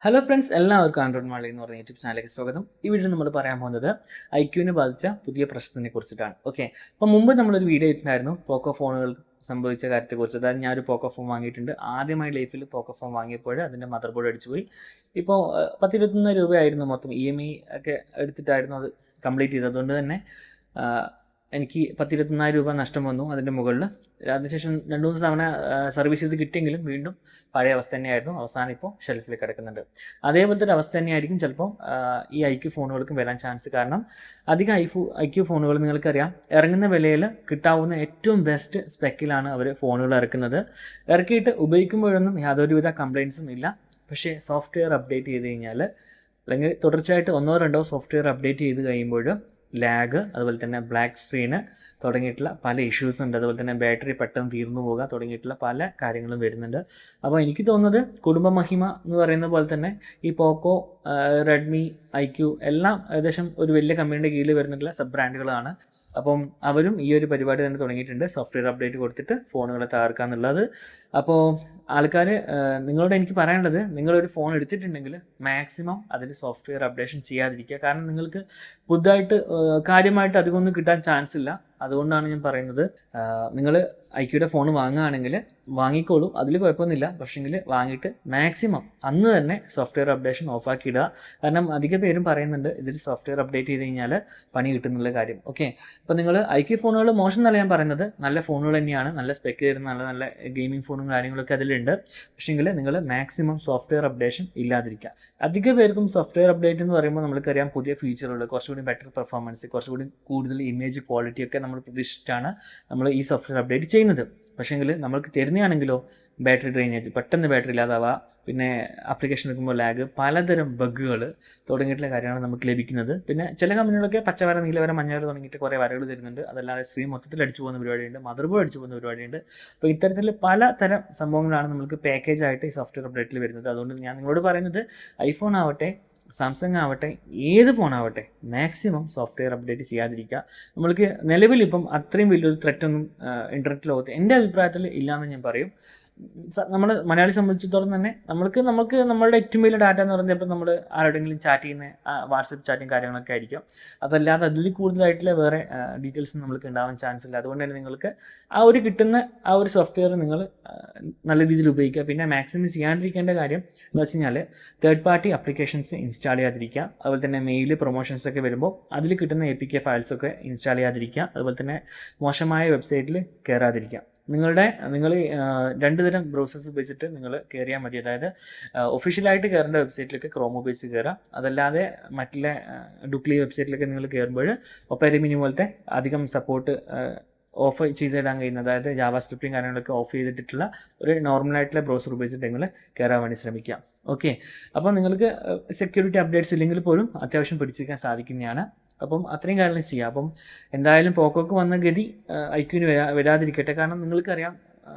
Hello friends, എല്ലാവർക്കും Android മാളി എന്ന് പറഞ്ഞ യൂട്യൂബ് ചാനലിലേക്ക് സ്വാഗതം. ഈ വീഡിയോ നമ്മൾ പറയാൻ പോകുന്നത് ഐക്യുവിനെ ബാധിച്ച പുതിയ പ്രശ്നത്തിനെ കുറിച്ചിട്ടാണ്. ഓക്കെ, അപ്പോൾ മുമ്പ് നമ്മളൊരു വീഡിയോ ഇട്ടിട്ടുണ്ടായിരുന്നു പോക്കോ ഫോണുകൾ സംഭവിച്ച കാര്യത്തെക്കുറിച്ച്. അതായത് ഞാനൊരു പോക്കോ ഫോൺ വാങ്ങിയിട്ടുണ്ട്. ആദ്യമായി ലൈഫിൽ പോക്കോ ഫോൺ വാങ്ങിയപ്പോൾ അതിൻ്റെ മദർ ബോർഡ് അടിച്ചുപോയി. ഇപ്പോൾ 10-21 രൂപയായിരുന്നു മൊത്തം. EMI ഒക്കെ എടുത്തിട്ടായിരുന്നു അത് കംപ്ലീറ്റ് ചെയ്തത്. അതുകൊണ്ട് തന്നെ എനിക്ക് 10-24 രൂപ നഷ്ടം വന്നു അതിൻ്റെ മുകളിൽ. അതിനുശേഷം 2-3 തവണ സർവീസ് ചെയ്ത് കിട്ടിയെങ്കിലും വീണ്ടും പഴയ അവസ്ഥ തന്നെയായിരുന്നു. അവസാനം ഇപ്പോൾ ഷെൽഫിൽ കിടക്കുന്നുണ്ട്. അതേപോലത്തെ ഒരു അവസ്ഥ തന്നെയായിരിക്കും ചിലപ്പോൾ ഈ ഐക്യു ഫോണുകൾക്കും വരാൻ ചാൻസ്. കാരണം അധികം ഐക്യു ഫോണുകൾ നിങ്ങൾക്കറിയാം, ഇറങ്ങുന്ന വിലയിൽ കിട്ടാവുന്ന ഏറ്റവും ബെസ്റ്റ് സ്പെക്കിലാണ് അവർ ഫോണുകൾ ഇറക്കുന്നത്. ഇറക്കിയിട്ട് ഉപയോഗിക്കുമ്പോഴൊന്നും യാതൊരുവിധ കംപ്ലയിൻസും ഇല്ല. പക്ഷേ സോഫ്റ്റ്വെയർ അപ്ഡേറ്റ് ചെയ്ത് കഴിഞ്ഞാൽ, അല്ലെങ്കിൽ തുടർച്ചയായിട്ട് 1-2 സോഫ്റ്റ്വെയർ അപ്ഡേറ്റ് ചെയ്ത് കഴിയുമ്പോൾ ലാഗ്, അതുപോലെ തന്നെ ബ്ലാക്ക് സ്ക്രീന് തുടങ്ങിയിട്ടുള്ള പല ഇഷ്യൂസ് ഉണ്ട്. അതുപോലെ തന്നെ ബാറ്ററി പെട്ടെന്ന് തീർന്നു പോകുക തുടങ്ങിയിട്ടുള്ള പല കാര്യങ്ങളും വരുന്നുണ്ട്. അപ്പോൾ എനിക്ക് തോന്നുന്നത് കുടുംബമഹിമ എന്ന് പറയുന്ന പോലെ തന്നെ ഈ പോക്കോ, റെഡ്മി, ഐക്യു എല്ലാം ഏകദേശം ഒരു വലിയ കമ്പനിയുടെ കീഴിൽ വരുന്നിട്ടുള്ള സബ് ബ്രാൻഡുകളാണ്. അപ്പം അവരും ഈ ഒരു പരിപാടി തന്നെ തുടങ്ങിയിട്ടുണ്ട്, സോഫ്റ്റ്വെയർ അപ്ഡേറ്റ് കൊടുത്തിട്ട് ഫോണുകളെ തകർക്കുക എന്നുള്ളത്. അപ്പോൾ ആൾക്കാർ, നിങ്ങളോട് എനിക്ക് പറയാനുള്ളത്, നിങ്ങളൊരു ഫോൺ എടുത്തിട്ടുണ്ടെങ്കിൽ മാക്സിമം അതിൽ സോഫ്റ്റ്വെയർ അപ്ഡേഷൻ ചെയ്യാതിരിക്കുക. കാരണം നിങ്ങൾക്ക് പുതുതായിട്ട് കാര്യമായിട്ട് അധികമൊന്നും കിട്ടാൻ ചാൻസ് ഇല്ല. അതുകൊണ്ടാണ് ഞാൻ പറയുന്നത്, നിങ്ങൾ ഐക്യുയുടെ ഫോൺ വാങ്ങുകയാണെങ്കിൽ വാങ്ങിക്കോളൂ, അതിൽ കുഴപ്പമൊന്നുമില്ല. പക്ഷേങ്കിൽ വാങ്ങിയിട്ട് മാക്സിമം അന്ന് തന്നെ സോഫ്റ്റ്വെയർ അപ്ഡേഷൻ ഓഫാക്കി ഇടുക. കാരണം അധിക പേരും പറയുന്നുണ്ട് ഇതിൽ സോഫ്റ്റ്വെയർ അപ്ഡേറ്റ് ചെയ്ത് കഴിഞ്ഞാൽ പണി കിട്ടുന്നുള്ള കാര്യം. ഓക്കെ, അപ്പോൾ നിങ്ങൾ ഐക്യു ഫോണുകൾ മോശം എന്നല്ല ഞാൻ പറയുന്നത്, നല്ല ഫോണുകൾ തന്നെയാണ്, നല്ല സ്പെക്ക് തരുന്ന നല്ല നല്ല ഗെയിമിംഗ് ഫോണും കാര്യങ്ങളൊക്കെ അതിലുണ്ട്. പക്ഷേങ്കിൽ നിങ്ങൾ മാക്സിമം സോഫ്റ്റ്വെയർ അപ്ഡേഷൻ ഇല്ലാതിരിക്കുക. അധിക പേർക്കും സോഫ്റ്റ്വെയർ അപ്ഡേറ്റ് എന്ന് പറയുമ്പോൾ നമ്മൾക്കറിയാം പുതിയ ഫീച്ചറുകൾ, കുറച്ചുകൂടി ബെറ്റർ പെർഫോമൻസ്, കുറച്ചുകൂടി കൂടുതൽ ഇമേജ് ക്വാളിറ്റി ഒക്കെ നമ്മൾ പ്രതീക്ഷിച്ചിട്ടാണ് നമ്മൾ ഈ സോഫ്റ്റ്വെയർ അപ്ഡേറ്റ് ചെയ്യുന്നത്. പക്ഷേങ്കിൽ നമ്മൾക്ക് തരുന്നതാണെങ്കിലോ ബാറ്ററി ഡ്രെയിനേജ്, പെട്ടെന്ന് ബാറ്ററി ഇല്ലാതാവുക, പിന്നെ ആപ്ലിക്കേഷൻ എടുക്കുമ്പോൾ ലാഗ്, പലതരം ബഗ്ഗുകൾ തുടങ്ങിയിട്ടുള്ള കാര്യമാണ് നമുക്ക് ലഭിക്കുന്നത്. പിന്നെ ചില കമ്പനികളൊക്കെ പച്ചവര, നീലവര, മഞ്ഞവര തുടങ്ങിയിട്ട് കുറേ വരകൾ തരുന്നുണ്ട്. അതല്ലാതെ സ്ക്രീൻ മൊത്തത്തിൽ അടിച്ചു പോകുന്ന പരിപാടിയുണ്ട്, മദർ ബോർഡ് അടിച്ചു പോകുന്ന പരിപാടിയുണ്ട്. അപ്പോൾ ഇത്തരത്തിൽ പലതരം സംഭവങ്ങളാണ് നമുക്ക് പാക്കേജായിട്ട് ഈ സോഫ്റ്റ്വെയർ അപ്ഡേറ്റിൽ വരുന്നത്. അതുകൊണ്ട് ഞാൻ നിങ്ങളോട് പറയുന്നത്, ഐഫോൺ ആവട്ടെ, സാംസങ് ആവട്ടെ, ഏത് ഫോണാവട്ടെ, മാക്സിമം സോഫ്റ്റ്വെയർ അപ്ഡേറ്റ് ചെയ്യാതിരിക്കുക. നമ്മൾക്ക് നിലവിലിപ്പം അത്രയും വലിയൊരു ത്രെറ്റൊന്നും ഇൻ്റർനെറ്റ് ലോകത്ത് എൻ്റെ അഭിപ്രായത്തിൽ ഇല്ലയെന്ന് ഞാൻ പറയും. നമ്മൾ മലയാളി സംബന്ധിച്ചിടത്തോളം തന്നെ നമുക്ക് നമ്മളുടെ ഏറ്റവും വലിയ ഡാറ്റ എന്ന് പറഞ്ഞാൽ, ഇപ്പോൾ നമ്മൾ ആരോടെങ്കിലും ചാറ്റ് ചെയ്യുന്ന വാട്സപ്പ് ചാറ്റും കാര്യങ്ങളൊക്കെ ആയിരിക്കും. അതല്ലാതെ അതിൽ കൂടുതലായിട്ടുള്ള വേറെ ഡീറ്റെയിൽസും നമുക്ക് ഉണ്ടാവാൻ ചാൻസ് ഇല്ല. അതുകൊണ്ട് തന്നെ നിങ്ങൾക്ക് ആ ഒരു കിട്ടുന്ന ആ ഒരു സോഫ്റ്റ്വെയർ നിങ്ങൾ നല്ല രീതിയിൽ ഉപയോഗിക്കുക. പിന്നെ മാക്സിമം ചെയ്യാണ്ടിരിക്കേണ്ട കാര്യം എന്ന് വെച്ച് കഴിഞ്ഞാൽ, തേർഡ് പാർട്ടി അപ്ലിക്കേഷൻസ് ഇൻസ്റ്റാൾ ചെയ്യാതിരിക്കുക. അതുപോലെ തന്നെ മെയിൽ പ്രൊമോഷൻസ് ഒക്കെ വരുമ്പോൾ അതിൽ കിട്ടുന്ന APK ഫയൽസൊക്കെ ഇൻസ്റ്റാൾ ചെയ്യാതിരിക്കുക. അതുപോലെ തന്നെ മോശമായ വെബ്സൈറ്റിൽ കയറാതിരിക്കുക. നിങ്ങൾ 2 തരം ബ്രൗസേഴ്സ് ഉപയോഗിച്ചിട്ട് നിങ്ങൾ കയറിയാൽ മതി. അതായത് ഒഫീഷ്യലായിട്ട് കയറേണ്ട വെബ്സൈറ്റിലേക്ക് ക്രോം ഉപയോഗിച്ച് കയറുക. അതല്ലാതെ മറ്റുള്ള ഡുപ്ലി വെബ്സൈറ്റിലൊക്കെ നിങ്ങൾ കയറുമ്പോൾ ഒപ്പേര മിനി പോലത്തെ അധികം സപ്പോർട്ട് ഓഫ് ചെയ്തിടാൻ കഴിയുന്ന, അതായത് ജാവാസ്ക്രിപ്റ്റും കാര്യങ്ങളൊക്കെ ഓഫ് ചെയ്തിട്ടുള്ള ഒരു നോർമലായിട്ടുള്ള ബ്രൗസർ ഉപയോഗിച്ചിട്ട് നിങ്ങൾ കയറാൻ വേണ്ടി ശ്രമിക്കുക. ഓക്കെ, അപ്പോൾ നിങ്ങൾക്ക് സെക്യൂരിറ്റി അപ്ഡേറ്റ്സ് ഇല്ലെങ്കിൽ പോലും അത്യാവശ്യം പിടിച്ചിരിക്കാൻ സാധിക്കുന്നതാണ്. അപ്പം അത്രയും കാര്യങ്ങൾ ചെയ്യാം. അപ്പം എന്തായാലും പോക്കോക്ക് വന്ന ഗതി ഐക്യുവിന് വരാതിരിക്കട്ടെ. കാരണം നിങ്ങൾക്കറിയാം,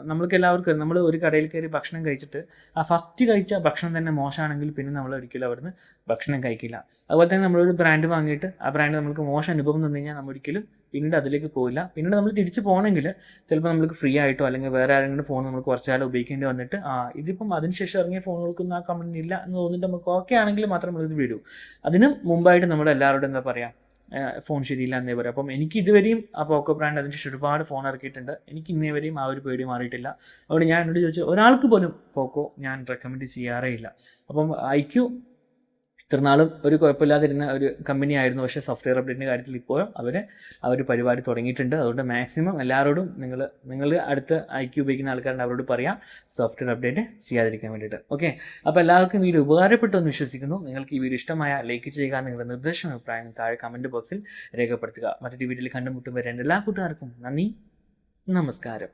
നമ്മൾക്ക് എല്ലാവർക്കും, നമ്മൾ ഒരു കടയിൽ കയറി ഭക്ഷണം കഴിച്ചിട്ട് ആ ഫസ്റ്റ് കഴിച്ച ഭക്ഷണം തന്നെ മോശമാണെങ്കിൽ പിന്നെ നമ്മൾ ഒരിക്കലും അവിടുന്ന് ഭക്ഷണം കഴിക്കില്ല. അതുപോലെ തന്നെ നമ്മളൊരു ബ്രാൻഡ് വാങ്ങിയിട്ട് ആ ബ്രാൻഡ് നമുക്ക് മോശം അനുഭവം തന്നു കഴിഞ്ഞാൽ നമ്മൾ ഒരിക്കലും പിന്നീട് അതിലേക്ക് പോയില്ല. പിന്നീട് നമ്മൾ തിരിച്ച് പോകണമെങ്കിൽ ചിലപ്പോൾ നമുക്ക് ഫ്രീ ആയിട്ടോ അല്ലെങ്കിൽ വേറെ ആരെങ്കിലും ഫോൺ നമുക്ക് കുറച്ച് കാലം ഉപയോഗിക്കേണ്ടി വന്നിട്ട് ഇതിപ്പം അതിനുശേഷം ഇറങ്ങിയ ഫോണുകൾക്കൊന്നും ആ കമ്പനി ഇല്ല എന്ന് തോന്നിയിട്ട് നമുക്ക് ഓക്കെ ആണെങ്കിൽ മാത്രം നമ്മളിത് വിടൂ. അതിന് മുമ്പായിട്ട് നമ്മൾ എല്ലാവരോടും എന്താ പറയുക, ഫോൺ ശരിയില്ല എന്നേ പറയും. അപ്പം എനിക്ക് ഇതുവരെയും ആ പോക്കോ ബ്രാൻഡ് അതിനുശേഷം ഒരുപാട് ഫോൺ ഇറക്കിയിട്ടുണ്ട്. എനിക്ക് ഇന്നേ വരെയും ആ ഒരു പേടി മാറിയിട്ടില്ല. അതുകൊണ്ട് ഞാൻ എന്നോട് ചോദിച്ചു, ഒരാൾക്ക് പോലും പോക്കോ ഞാൻ റെക്കമെൻഡ് ചെയ്യാറേ ഇല്ല. അപ്പം ഐക്യു ഇത്രനാളും ഒരു കുഴപ്പമില്ലാതിരുന്ന ഒരു കമ്പനി ആയിരുന്നു. പക്ഷേ സോഫ്റ്റ്വെയർ അപ്ഡേറ്റിൻ്റെ കാര്യത്തിൽ ഇപ്പോഴും അവർ പരിപാടി തുടങ്ങിയിട്ടുണ്ട്. അതുകൊണ്ട് മാക്സിമം എല്ലാവരോടും നിങ്ങൾ അടുത്ത് ഐക്യു ഉപയോഗിക്കുന്ന ആൾക്കാരുടെ അവരോട് പറയാം സോഫ്റ്റ്വെയർ അപ്ഡേറ്റ് ചെയ്യാതിരിക്കാൻ വേണ്ടിയിട്ട്. ഓക്കെ, അപ്പോൾ എല്ലാവർക്കും വീഡിയോ ഉപകാരപ്പെട്ടു എന്ന് വിശ്വസിക്കുന്നു. നിങ്ങൾക്ക് ഈ വീഡിയോ ഇഷ്ടമായ ലൈക്ക് ചെയ്യുക, നിങ്ങളുടെ നിർദ്ദേശം അഭിപ്രായം താഴെ കമൻറ്റ് ബോക്സിൽ രേഖപ്പെടുത്തുക. മറ്റൊരു വീഡിയോയിൽ കണ്ടുമുട്ടും വരെ എല്ലാ കൂട്ടുകാർക്കും നന്ദി, നമസ്കാരം.